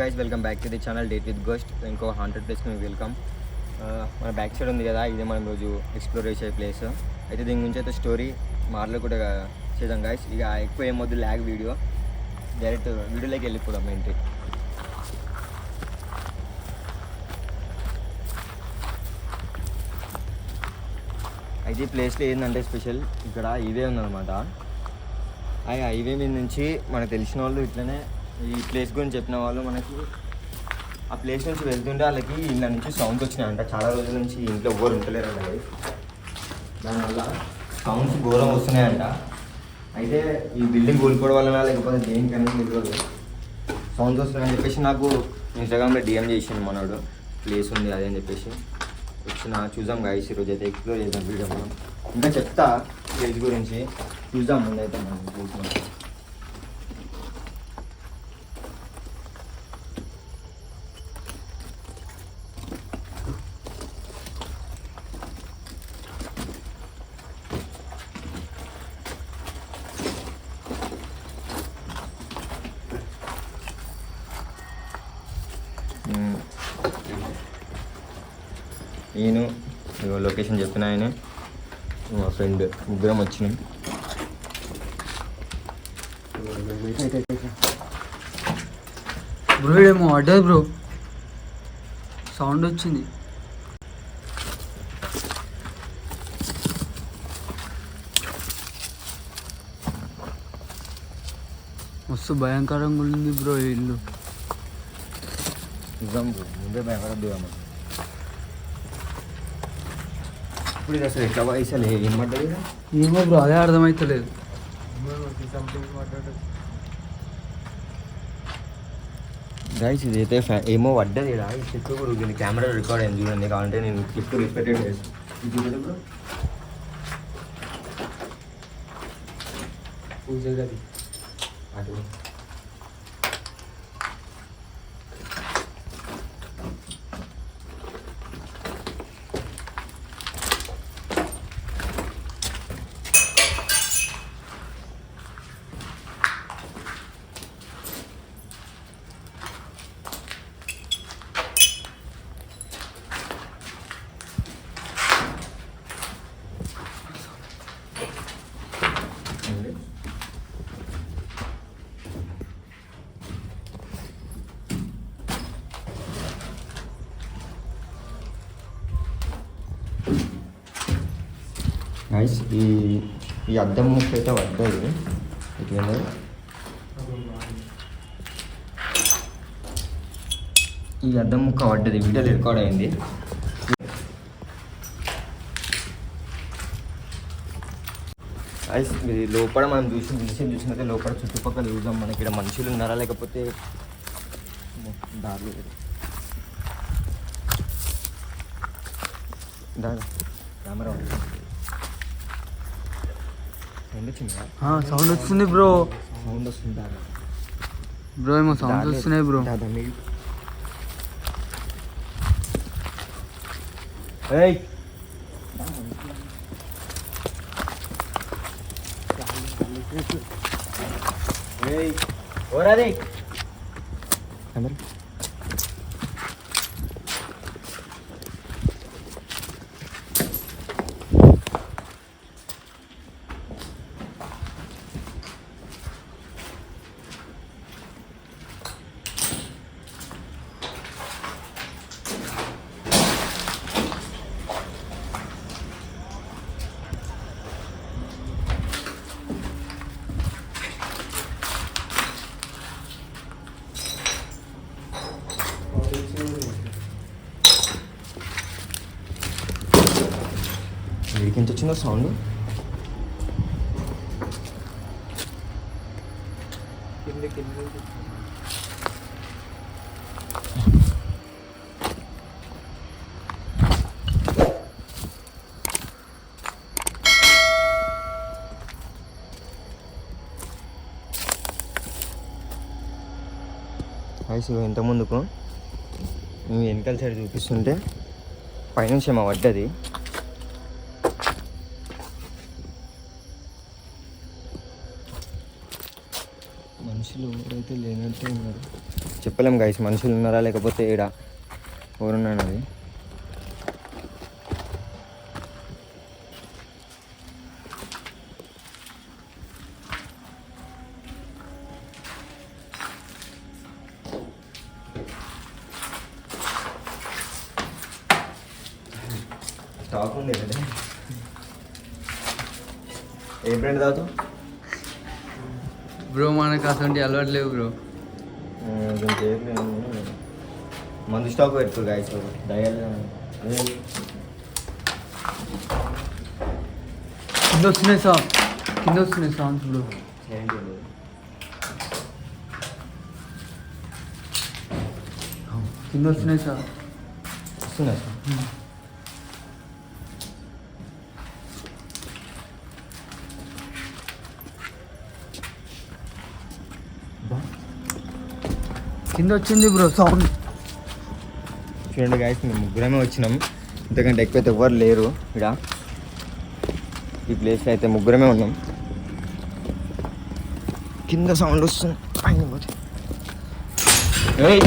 Guys, welcome back to the channel date with ghost. ఇంకో 100 place మేము welcome. మన back side ఉంది కదా, ఇదే మనం రోజు ఎక్స్ప్లోర్ చేసే ప్లేస్. అయితే దీని గురించి అయితే స్టోరీ మార్లో కూడా చేద్దాం గైస్. ఇక ఎక్కువ ఏమొద్దు ల్యాగ్ వీడియో, డైరెక్ట్ వీడియోలోకి వెళ్ళిపోదాం ఏంటి. అయితే ఈ ప్లేస్లో ఏంటంటే స్పెషల్, ఇక్కడ హైవే ఉందన్నమాట. ఆ హైవే మీద నుంచి మనకు తెలిసిన వాళ్ళు ఇట్లనే ఈ ప్లేస్ గురించి చెప్పిన వాళ్ళు మనకి ఆ ప్లేస్ నుంచి వెళ్తుంటే వాళ్ళకి ఇళ్ళ నుంచి సౌండ్స్ వచ్చినాయంట. చాలా రోజుల నుంచి ఇంట్లో ఎవరు ఉంటలేరంట. దానివల్ల సౌండ్స్ ఘోరం వస్తున్నాయంట. అయితే ఈ బిల్డింగ్ కూలిపోవడం వలన లేకపోతే దేనికైనా తెలియదు సౌండ్స్ వస్తున్నాయని చెప్పేసి నాకు ఇన్స్టాగ్రామ్లో డిఎం చేసిండు మనోడు, ప్లేస్ ఉంది అదే అని చెప్పేసి. వచ్చిన చూద్దాం గాయస్, ఈరోజు అయితే ఎక్స్ప్లోర్ చేద్దాం వీడియో. మనం ఇంకా చెప్తా ప్లేస్ గురించి, చూద్దాం ముందైతే మనం చూస్తున్నాం. నేను లొకేషన్ చెప్పిన ఆయన మా ఫ్రెండ్ ముగ్గురం వచ్చినాం. బ్రో ఏమో అడ్డది బ్రో, సౌండ్ వచ్చింది. మస్తు భయంకరంగా ఉంది బ్రో ఈ ఇల్లు. నిజం బ్రో, ముందే భయంకరం దిగాము. ఇప్పుడు ఇది అసలు ఎట్లా వయసులే ఏం పడ్డది? ఏమో బ్రో, అదే అర్థమవుతలేదు. గైస్ ఇదైతే ఏమో పడ్డది ఇక్కడ. ఈ చెట్టు కూడా దీన్ని కెమెరా రికార్డ్ అయింది చూడండి. కావాలంటే నేను క్లిప్ రిస్పెక్టెడ్ చేస్తాను. ఇది చూడండి బ్రో, పూజ గది అటు. గైస్ ఈ అద్దం ముక్క అయితే పడ్డది. ఇట్లా ఈ అద్దం ముక్క పడ్డది, వీడియో రికార్డ్ అయింది. గైస్ ఇది లోపల మనం చూసినట్టే లోపల చుట్టుపక్కల చూద్దాం. మనకి ఇక్కడ మనుషులు ఉన్నారా లేకపోతే దారిలో కెమెరా సౌండ్ వస్తుంది బ్రో, సౌండ్ వస్తుంది బ్రో ఏమో సౌండ్ వస్తున్నాయి బ్రో. ఏయ్ ఏయ్ ఓరాది కెమెరా. వీడికి ఎంత వచ్చిందో సౌండ్. ఇంత ముందుకు మేము వెనకాల సైడ్ చూపిస్తుంటే పైనుంచి ఏమో పడ్డది. మనుషులు ఎవరైతే లేనట్టే ఉన్నారు. చెప్పలేం గైస్, మనుషులు ఉన్నారా లేకపోతే ఈడ ఎవరున్నానది. స్టాక్ ఉంది కదా. ఏ బ్రాండ్ తాగుతావు బ్రో? మనకు అసలు అలవాటు లేవు బ్రో. మందు స్టాక్ పెట్టుకో గాయస్. కింద వస్తున్నాయి సాంగ్స్ బ్రో. కింద వస్తున్నాయి సార్. వస్తున్నా సార్. కింద వచ్చింది బ్రో సౌండ్. చూడండి గాయస్, మేము ముగ్గురమే వచ్చినాం, ఇంతకంటే ఎక్కువైతే ఎవ్వరు లేరు ఇక్కడ. ఈ ప్లేస్లో అయితే ముగ్గురమే ఉన్నాం. కింద సౌండ్ వస్తుంది, పైన పోతే. ఏయ్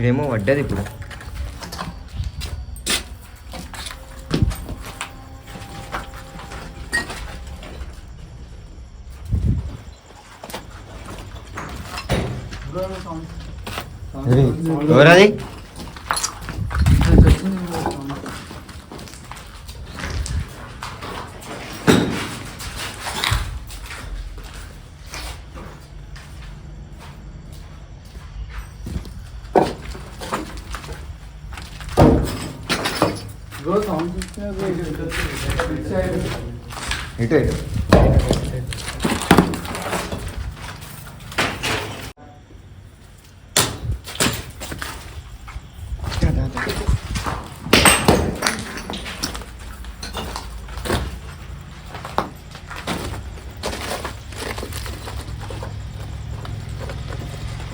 ఇదేమో పడ్డది ఇప్పుడు. ఎవరది? ఇటు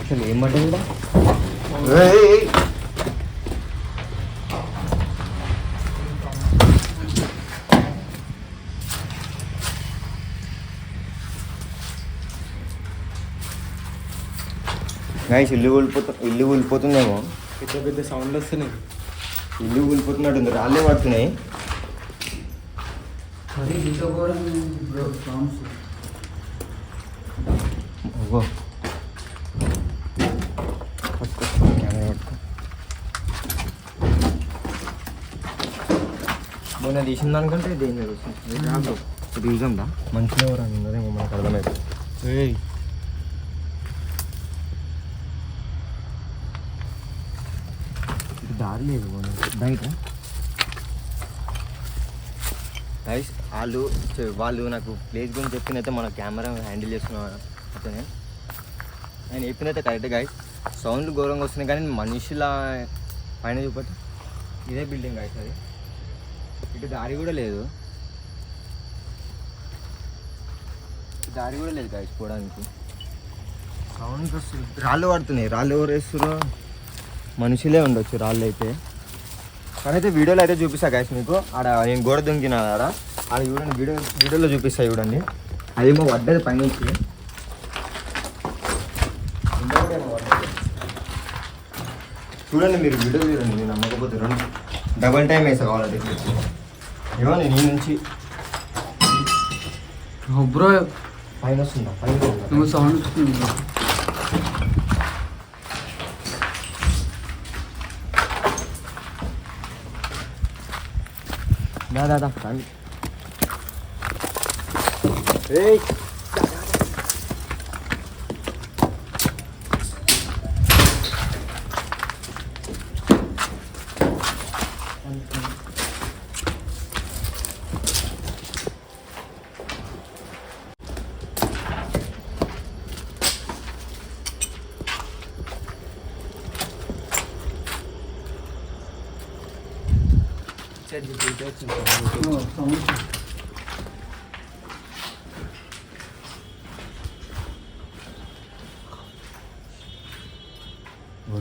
అసలు ఏం పడ్డది కూడా. గాయస్ ఇల్లు కూలిపోతుందేమో. పెద్ద పెద్ద సౌండ్ వస్తున్నాయి. ఇల్లు కూలిపోతున్నట్టుంది, రాళ్ళే పడుతున్నాయి. ఓ కెమెరా పట్టుకో. మొన్న తీసిన దానికంటే దేని జరుగుతుంది. ఇది చూద్దాందా మంచిగా ఎవరు అన్నదేమో మనకు అర్థమైపోతుంది. దారి లేదు బయట. గైస్ వాళ్ళు నాకు ప్లేస్ గురించి చెప్పినైతే మన కెమెరా హ్యాండిల్ చేస్తున్నాను అతనే. ఆయన చెప్పినైతే కరెక్ట్ గైస్. సౌండ్లు ఘోరంగా వస్తున్నాయి కానీ మనుషుల పైన చూపట్టు. ఇదే బిల్డింగ్ గైస్, అది. ఇటు దారి కూడా లేదు గైస్ పోవడానికి. సౌండ్ వస్తుంది, రాళ్ళు పడుతున్నాయి. రాళ్ళు ఎవరు వేస్తున్నారు? మనుషులే ఉండొచ్చు రాళ్ళు అయితే. కానీ అయితే వీడియోలో అయితే చూపిస్తా గైస్ మీకు. ఆడ నేను గోడ దుంకినా ఆడ చూడండి, వీడియోలో చూపిస్తా చూడండి. అదేమో పడ్డది పైనుంచి. చూడండి మీరు వీడియో చూడండి, నేను నమ్మకపోతే రెండు డబల్ టైం వేసా కావాలంటే. ఏమో నేను ఈ నుంచి బ్రో పైన వస్తుందా? పైన సౌండ్ వస్తుంది. దాదా ఏయ్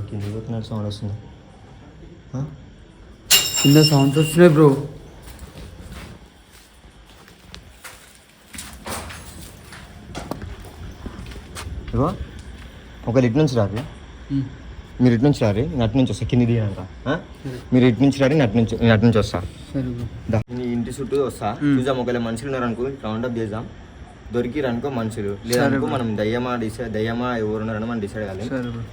కింద కొట్టినట్టు సౌండ్ వస్తుంది. కింద సౌండ్స్ వస్తున్నాయి బ్రో. ఇగో ఒకరు ఇటు నుంచి రారు, మీరు ఇటు నుంచి రారు, నేను అటు నుంచి వస్తా కింది దిగాక. మీరు ఇటు నుంచి రారు, నేను అటు నుంచి వస్తా. సరే బ్రో. నీ ఇంటి చుట్టూ వస్తా, చూద్దాం. ఒకవేళ మనుషులు ఉన్నారనుకో రౌండ్ అప్ చేద్దాం. దొరికిరనుకో మనుషులు, లేదనుకో మనం దయ్యమా ఎవరున్నారని మనం డిసైడ్ కాలేదు. సరే బ్రో.